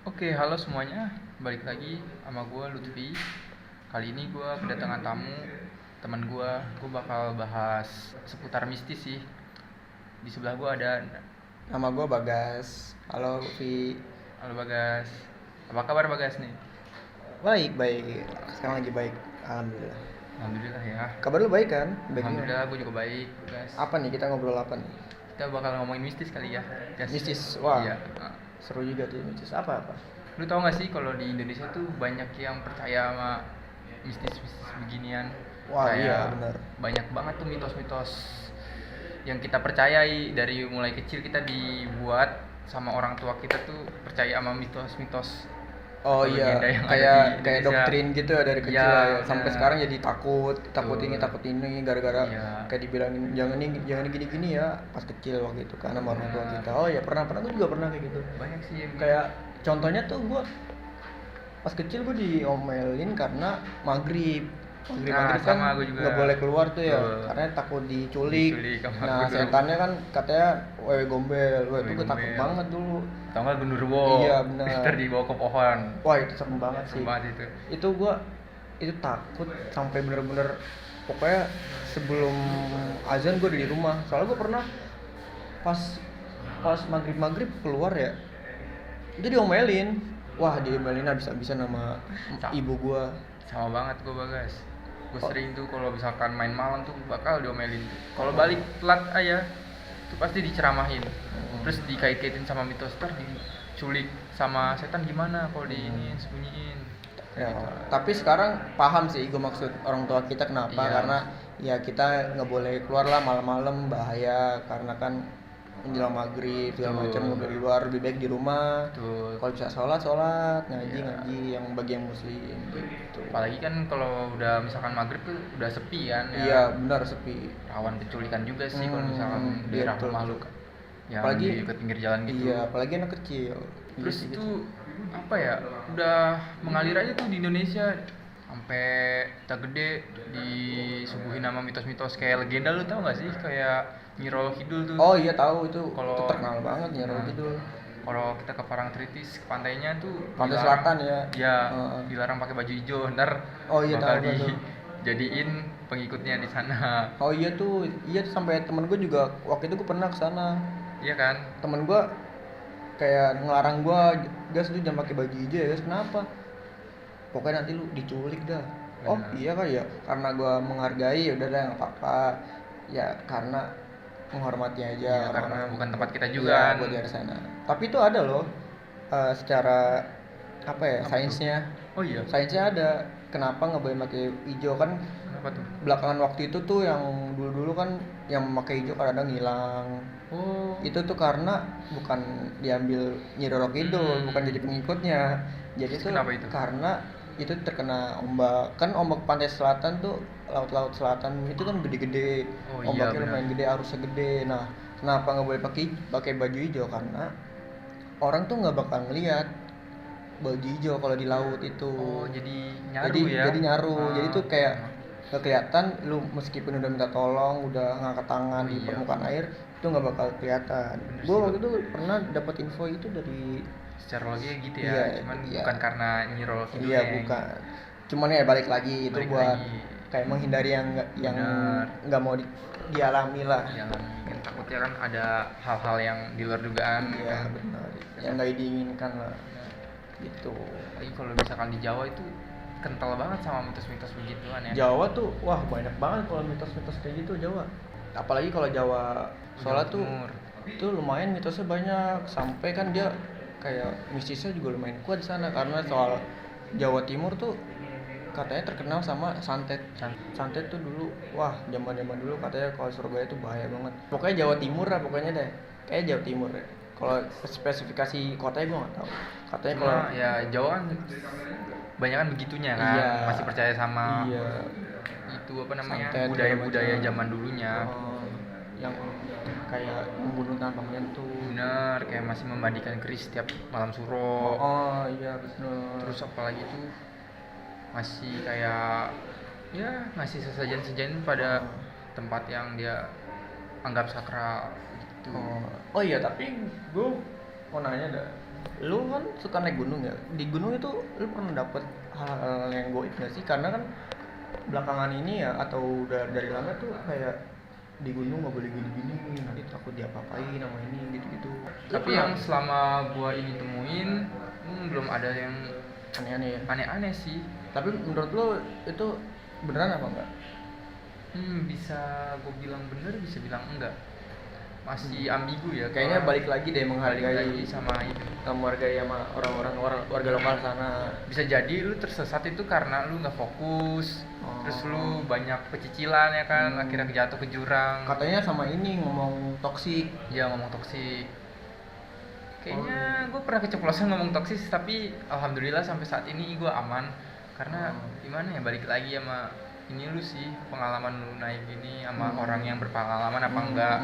Oke, halo semuanya. Balik lagi sama gue Lutfi. Kali ini gue kedatangan tamu, teman gue. Gue bakal bahas seputar mistis sih. Di sebelah gue ada. Nama gue Bagas. Halo Vi. Halo Bagas. Apa kabar Bagas nih? Baik, baik. Sekarang lagi baik. Alhamdulillah. Alhamdulillah ya. Kabar lu baik kan? Baik juga. Alhamdulillah gue juga baik, Bagas. Apa nih, kita ngobrol apa nih? Kita bakal ngomongin mistis kali ya, Gas. Mistis. Wah, Iya. seru juga tuh mistis. Apa-apa? Lu tau gak sih kalau di Indonesia tuh banyak yang percaya sama mistis-mistis beginian. Wah, iya Kayak benar. banyak banget tuh mitos-mitos yang kita percayai dari mulai kecil. Kita dibuat sama orang tua kita tuh percaya sama mitos-mitos Oh atau iya, legenda yang ada di kayak Indonesia. doktrin gitu ya dari kecil Iya, lah ya. Sampai benar. sekarang jadi takut ini, Betul. takut ini gara-gara Iya. kayak dibilangin jangan gini-gini ya pas kecil waktu itu karena sama orang tua Benar. kita. Oh ya, pernah gue juga pernah kayak gitu. Banyak sih yang Kayak contohnya tuh gue pas kecil gue diomelin karena maghrib Nah, kan sama gue juga. nggak boleh keluar tuh ya Betul. karena takut diculik. Diculik sama Nah guru. setannya kan katanya wewe gombel, wah itu Wewe gue takut gombel. banget dulu. Tau gak genderuwo? Iya, benar. Ntar dibawa ke pohon. Wah itu serem banget sih. Serem banget itu. Itu gue itu takut sampai bener-bener pokoknya sebelum azan gue udah di rumah. Soalnya gue pernah pas pas maghrib keluar ya itu diomelin. Wah diomelin habis-habisan sama ibu gue. Sama banget gue Bagas. Gue Kok? sering tuh kalau misalkan main malam tuh bakal diomelin. Kalau balik telat aja tuh pasti diceramahin. Terus dikait-kaitin sama mitos, ntar diculik sama setan gimana kalau diinin sembunyiin. Ya, Gitu. tapi sekarang paham sih gue maksud orang tua kita kenapa, Iya. karena ya kita nggak boleh keluar lah malam-malam, bahaya karena kan menjelang maghrib segala Betul. macam, nggak boleh keluar, lebih baik di rumah. Betul. Kalau bisa sholat ngaji Iya. ngaji yang bagi yang muslim gitu. Apalagi kan kalau udah misalkan maghrib tuh udah sepi kan ya. Iya benar, sepi. Rawan penculikan juga sih kalau misalkan Iya, daerah betul. rumah lu yang Apalagi di dekat pinggir jalan gitu. Iya, apalagi anak kecil. Terus Iya sih, itu gitu. apa ya, udah mengalir aja tuh di Indonesia sampai kita gede disuguhin nama mitos-mitos kayak legenda. Lu tau gak sih kayak Nyi Roro Kidul tuh? Oh iya tahu itu Kalau- terkenal banget ya Nah, gitu. kalau kita ke Parangtritis, ke pantainya tuh Pantai dilarang- Selatan ya. Ya, Heeh. dilarang pakai baju hijau. Ntar Oh iya, bakal tahu tuh. dijadiin pengikutnya di sana. Oh iya tuh sampai temen gue juga waktu itu gue pernah kesana. Iya kan? Temen gue kayak ngelarang gue, gas lu jangan pakai baju hijau ya gas. Kenapa? Pokoknya nanti lu diculik dah. Oh Benar. iya kan ya, karena gue menghargai ya udah dah nggak apa-apa. Ya karena menghormati aja. Iya, karena orang-orang. bukan tempat kita juga Iya, kan. buat dari sana. Tapi itu ada loh, secara apa ya, Apa tuh? sainsnya. Oh iya. Sainsnya ada. Kenapa nggak boleh pakai hijau kan? Kenapa tuh? Belakangan waktu itu tuh yang dulu kan yang memakai hijau kadang hilang. Oh. Itu tuh karena bukan diambil Nyi Roro Kidul, bukan jadi pengikutnya. Jadi Terus tuh kenapa itu? karena itu terkena ombak. Kan ombak pantai selatan tuh, laut-laut selatan itu kan gede-gede. Oh iya, Ombaknya benar. lumayan gede, arusnya gede. Nah, kenapa nggak boleh pakai baju hijau? Karena orang tuh nggak bakal ngelihat baju hijau kalau di laut itu. Oh, jadi nyaru jadi, ya? Jadi nyaru. Ah. Jadi tuh kayak gak kelihatan lu meskipun udah minta tolong, udah ngangkat tangan di Iya. permukaan air, itu nggak bakal kelihatan. Bener Gue sih. waktu itu pernah dapat info itu dari Secara logika gitu ya, Iya, cuman iya. bukan karena Nyi Roro Kidul iya yang- bukan. Cuman ya balik lagi itu Balik buat lagi. kayak menghindari yang Bener. nggak mau dialami lah. Jangan mungkin takutnya kan ada hal-hal yang di luar dugaan. Iya kan. benar. Yang nggak diinginkan lah. Gitu. Apalagi kalau misalkan di Jawa itu kental banget sama mitos-mitos begituan ya. Jawa tuh wah banyak banget kalau mitos-mitos kayak gitu Jawa. Apalagi kalau Jawa soalnya tuh Timur. itu lumayan mitosnya banyak, sampai kan dia kayak mistisnya juga lumayan kuat di sana karena soal Jawa Timur tuh katanya terkenal sama santet. Santet tuh dulu wah zaman-zaman dulu katanya kalau Surabaya tuh bahaya banget. Pokoknya Jawa Timur lah pokoknya deh. Kayak Jawa Timur ya. Kalau spesifikasi kotanya gue nggak tahu. Katanya kalau Cuma ya Jawa kan banyak kan begitunya kan, Iya. masih percaya sama iya itu apa namanya, Santet, budaya-budaya segala macam. zaman dulunya. Yang kayak membunuh tanpa menyentuh. Bener, kayak masih memandikan keris setiap malam suro. Oh iya benar. Terus apalagi tuh masih kayak ya ngasih sesajen-sesajen pada tempat yang dia anggap sakral gitu. Oh iya tapi gue mau nanya dah, Lu kan suka naik gunung ya. Di gunung itu lu pernah dapet hal-hal yang goib gak sih? Karena kan belakangan ini ya atau udah dari lama tuh kayak di gunung nggak boleh gini-gini, nanti takut diapa-apain sama ini gitu-gitu. Lu Tapi pernah yang selama gua ini temuin belum ada yang aneh-aneh ya. aneh-aneh sih. Tapi menurut lu itu beneran apa enggak? Bisa gue bilang bener, bisa bilang enggak. Masih ambigu ya. Kayaknya Kalau balik lagi deh balik menghargai lagi sama itu. menghargai sama orang-orang warga lokal sana. Bisa jadi lu tersesat itu karena lu nggak fokus, terus lu banyak pecicilan ya kan, akhirnya jatuh ke jurang. Katanya sama ini ngomong toksik. Ya ngomong toksik. Kayaknya gue pernah keceplosan ngomong toksik, tapi alhamdulillah sampai saat ini gue aman. Karena gimana ya, balik lagi sama ini lu sih, pengalaman lu naik gini sama orang yang berpengalaman apa enggak,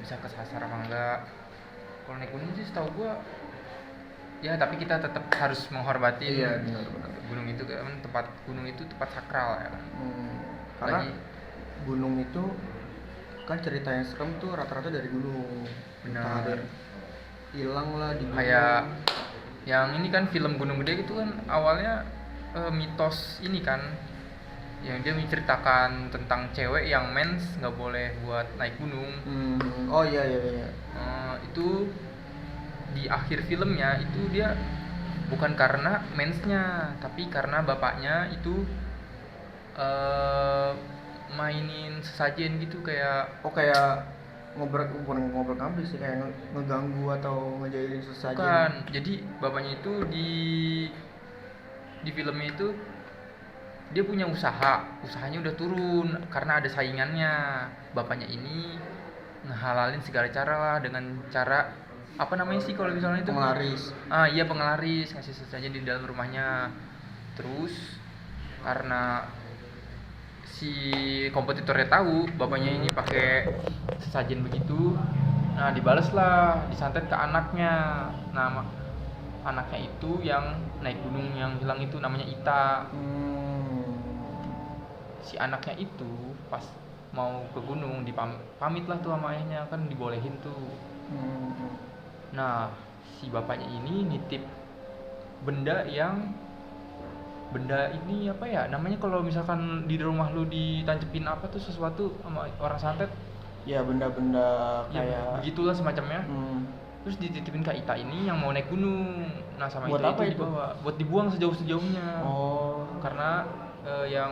bisa kesasar apa enggak. Kalau naik gunung sih setahu gue ya, tapi kita tetap harus menghormati. Iya, benar-benar. Gunung itu kan gunung itu tempat sakral ya kan. Karena Lagi, gunung itu kan ceritanya serem tuh rata-rata dari gunung. benar. Hilang lah di gunung. Kayak yang ini kan film Gunung Gede itu kan awalnya mitos ini kan, yang dia menceritakan tentang cewek yang mens nggak boleh buat naik gunung. Oh iya. Itu di akhir filmnya itu dia bukan karena mensnya, tapi karena bapaknya itu mainin sesajen gitu, kayak kayak ngobrol sih, kayak ngeganggu atau ngejailin sesajen. bukan. Jadi bapaknya itu di filmnya itu dia punya usahanya udah turun karena ada saingannya. Bapaknya ini ngehalalin segala cara lah, dengan cara apa namanya sih kalau misalnya itu Penglaris. Iya, penglaris, ngasih sesajen di dalam rumahnya. Terus karena si kompetitornya tahu bapaknya ini pakai sesajen begitu, nah dibalas lah, disantet ke anaknya. Nah, anaknya itu yang naik gunung yang hilang itu namanya Ita. Si anaknya itu pas mau ke gunung pamit lah tuh sama ayahnya, kan dibolehin tuh. Nah, si bapaknya ini nitip benda ini apa ya namanya, kalau misalkan di rumah lu ditancepin apa tuh sesuatu sama orang santet Ya benda-benda ya, kayak begitulah semacamnya. Terus dititipin ke Ita ini yang mau naik gunung. Nah, sama Buat Ita apa itu itu? dibawa buat dibuang sejauh-sejauhnya. Karena yang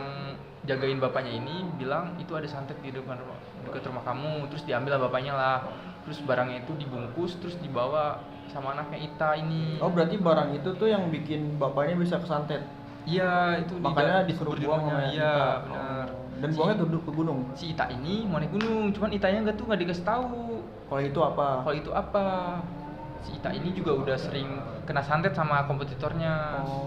jagain bapaknya ini bilang itu ada santet di dekat rumah kamu. Terus diambil lah bapaknya lah. Terus barangnya itu dibungkus terus dibawa sama anaknya Ita ini. Berarti barang itu tuh yang bikin bapaknya bisa kesantet. Iya, itu Makanya disuruh di buang rumahnya. sama Iya, Ita. benar. Dan buangnya ke gunung. Si Ita ini mau naik gunung, cuman Itanya nggak dikasih tahu Kalau itu apa? kalau itu apa. Si Ita ini juga udah sering kena santet sama kompetitornya. Gitu.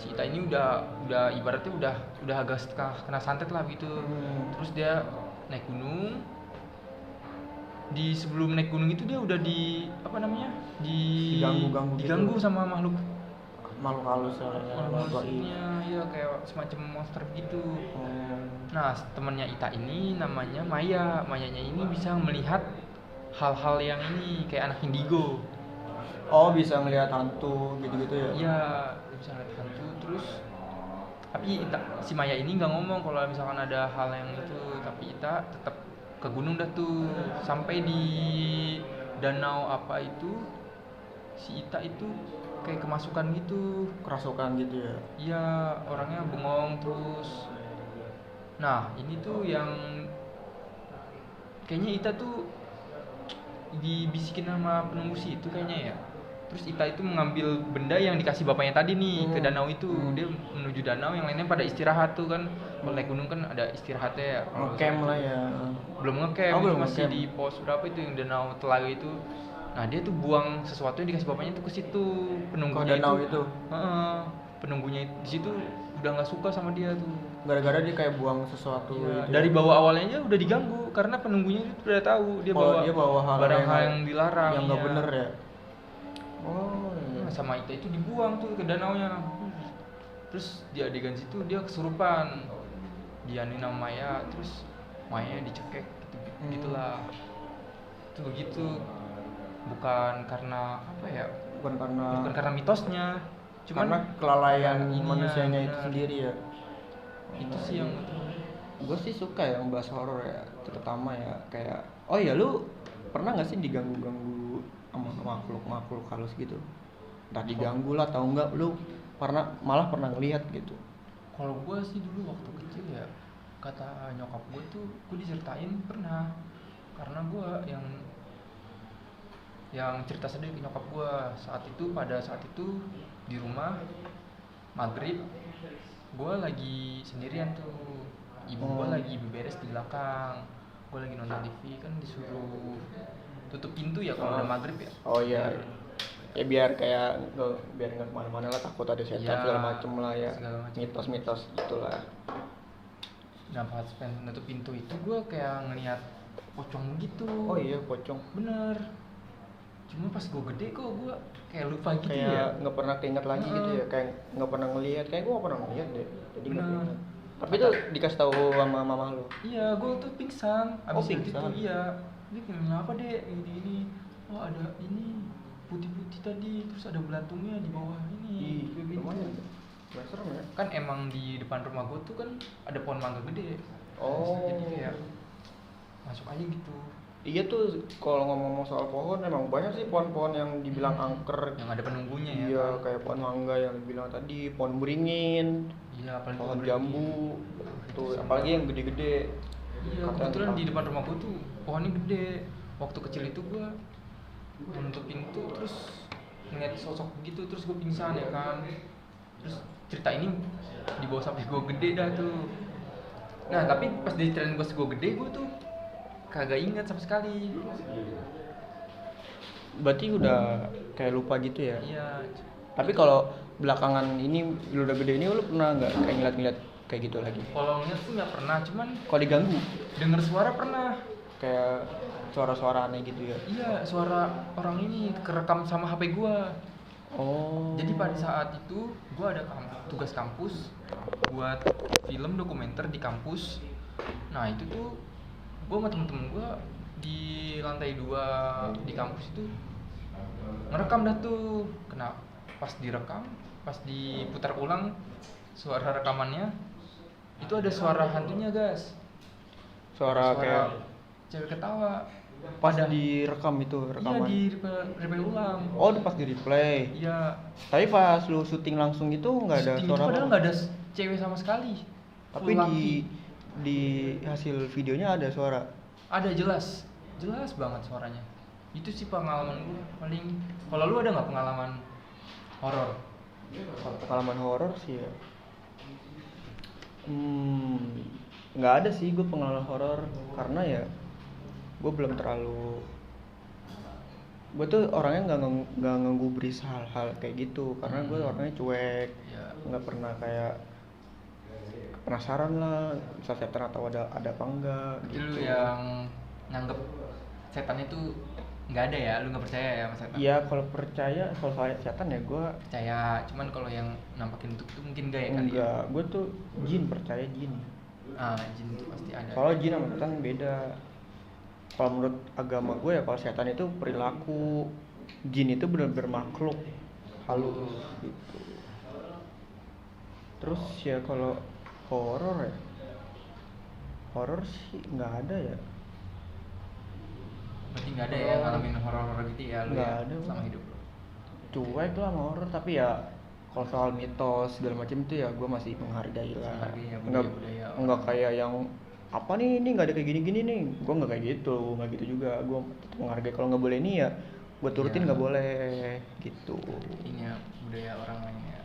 Si Ita ini udah ibaratnya udah agak kena santet lah gitu. Terus dia naik gunung. Sebelum naik gunung itu dia udah diganggu sama makhluk halus maksudnya ya, kayak semacam monster gitu. Nah, temannya Ita ini namanya Mayanya ini bisa melihat hal-hal yang ini kayak anak indigo. Bisa ngelihat hantu gitu-gitu ya? Iya, dia bisa ngeliat hantu. Terus tapi si Maya ini nggak ngomong kalau misalkan ada hal yang itu, tapi Ita tetap ke gunung dah tuh. Sampai di danau apa itu, si Ita itu kayak kemasukan gitu, Kerasukan gitu ya? iya, orangnya bengong terus. Nah, ini tuh yang kayaknya Ita tuh dibisikin sama penunggu situ kayaknya ya. Terus Ita itu mengambil benda yang dikasih bapaknya tadi nih ke danau itu. Dia menuju danau, yang lainnya pada istirahat tuh kan. Kalau naik gunung kan ada istirahatnya ya. Ngecamp lah ya? Belum ngecamp, belum masih ngecamp. di pos berapa itu yang danau Telaga itu. Nah, dia tuh buang sesuatu yang dikasih bapaknya tuh ke situ. Penunggunya Ke danau itu? Penunggunya di situ udah nggak suka sama dia tuh. Gara-gara dia kayak buang sesuatu Iya, gitu. dari bawah awalnya aja udah diganggu karena penunggunya itu udah tahu dia bawa hal barang-hal yang dilarang, yang nggak iya. bener ya. Nah, sama Ita itu dibuang tuh ke danaunya. Terus di adegan situ dia kesurupan, dianuin sama Maya, terus Maya dicekek gitu gitulah. Tuh begitu. bukan karena apa ya, bukan karena bukan karena mitosnya, cuman karena kelalaian ininya, manusianya itu benar. sendiri ya. Itu sih yang Gue sih suka yang bahas horor ya, terutama ya kayak oh ya lu pernah nggak sih diganggu-ganggu sama makhluk halus gitu, entah diganggu lah atau enggak lu malah pernah ngelihat gitu. kalau gue sih dulu waktu kecil ya, kata nyokap gue tuh gue diceritain pernah, karena gue yang cerita sendiri ke nyokap gue pada saat itu di rumah maghrib, gue lagi sendirian tuh, ibu gue lagi beberes di belakang, gue lagi nonton TV kan disuruh tutup pintu ya kalau udah maghrib ya. Oh iya, ya biar kayak biar nggak kemana-mana lah, takut ada setan Iya, segala macem lah ya, segala macem. mitos-mitos gitulah. Nah pas pengen nutup pintu itu gue kayak ngeliat pocong gitu. Oh iya, pocong. Bener. Cuma pas gue gede kok gue kayak lupa gitu Kayak ya. nggak pernah keinget lagi gitu ya, kayak nggak pernah ngelihat, kayak gue nggak pernah ngelihat deh, jadi nggak Bener. keinget. Tapi tuh dikasih tahu sama mama lu. Iya, gue tuh pingsan. Abis itu Pingsan? iya. Dia kenapa dek? Ini. Oh ada ini putih-putih tadi, terus ada belantungnya di bawah ini. Kayak gitu. Lumayan. Nggak serem ya? Kan emang di depan rumah gue tuh kan ada pohon mangga gede. Oh. Jadi kayak masuk aja gitu. Iya tuh, kalau ngomong soal pohon emang banyak sih pohon-pohon yang dibilang angker. Yang ada penunggunya ya. Iya, Kan? kayak pohon mangga yang dibilang tadi, pohon beringin, Iya, apalagi pohon beringin. jambu. Tuh, Sama- apalagi yang gede-gede. Iya, Katanya kebetulan entah. di depan rumah gue tuh pohonnya gede. Waktu kecil itu gue menutup pintu terus ngeliat sosok gitu, terus gue pingsan ya kan. Terus cerita ini dibawa sampai gue gede dah tuh. Nah tapi pas diceritain pas gue gede, gue tuh kagak ingat sama sekali. Berarti udah kayak lupa gitu ya. Iya. Tapi kalau belakangan ini lu udah gede ini, lu pernah nggak kayak ngeliat-ngeliat kayak gitu lagi? Kalau ngeliat sih nggak pernah, cuman Kalau diganggu denger suara pernah. kayak suara-suara aneh gitu ya. Iya, suara orang ini kerekam sama HP gue. Oh. Jadi pada saat itu gue ada tugas kampus buat film dokumenter di kampus. Nah itu tuh gue sama temen-temen gue di lantai 2 di kampus itu ngerekam dah tuh. Kena pas direkam, pas diputar ulang suara rekamannya itu ada suara hantunya guys. Suara kayak cewek ketawa. pas direkam itu Iya rekaman. di replay ulang. Oh, pas di replay. Iya. Tapi pas lu syuting langsung itu nggak ada Syuting suara itu padahal apa? nggak ada cewek sama sekali. Tapi Full laki. di hasil videonya ada suara. Ada jelas banget suaranya. Itu sih pengalaman gue paling. Kalau lu ada nggak pengalaman horor? Kalau pengalaman horor sih ya. Nggak ada sih gue pengalaman horor, karena ya gue belum terlalu, gue tuh orangnya nggak ngegubris hal-hal kayak gitu, karena gue orangnya cuek, Ya. nggak pernah kayak penasaran lah bisa setan atau ada apa enggak Jadi lu gitu. yang nganggep setan itu nggak ada ya? Lu nggak percaya ya sama setan? Iya, kalau percaya kalau soal setan ya gue Percaya, cuman kalau yang nampakin bentuk itu mungkin nggak ya kali ya? enggak, gue tuh jin, percaya jin. Ah, jin itu pasti ada. Soalnya jin sama setan beda. Kalau menurut agama gue ya, kalau setan itu perilaku, jin itu benar-benar makhluk halus gitu. Terus ya kalau horor ya, horor sih nggak ada ya. Berarti nggak ada ya ngalamin horor-horor gitu ya lu Nggak ya ada. selama hidup lu? Cuek lah sama horor, tapi ya kalau soal mitos segala macam itu ya gue masih menghargai lah. Menghargai ya, Nggak budaya-budaya. nggak kayak yang apa nih, ini nggak ada kayak gini-gini nih, gue nggak kayak gitu, nggak gitu juga. Gue tetap menghargai, kalau nggak boleh ini ya gue turutin, Ya. nggak boleh gitu. Ini ya budaya orang lain ya.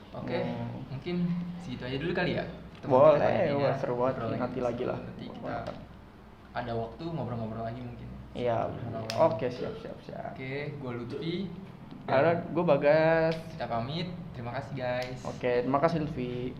Oke, Hmm. mungkin segitu aja dulu kali ya. Boleh, kita kali ini wah, ya. seru banget. Ngobrol Nanti lagi lah. Nanti kita ada waktu ngobrol-ngobrol lagi mungkin. Iya, oke, siap. Oke, gue Lutfi. Ada gue Bagas. Kita pamit. Terima kasih guys. Oke, terima kasih Lutfi.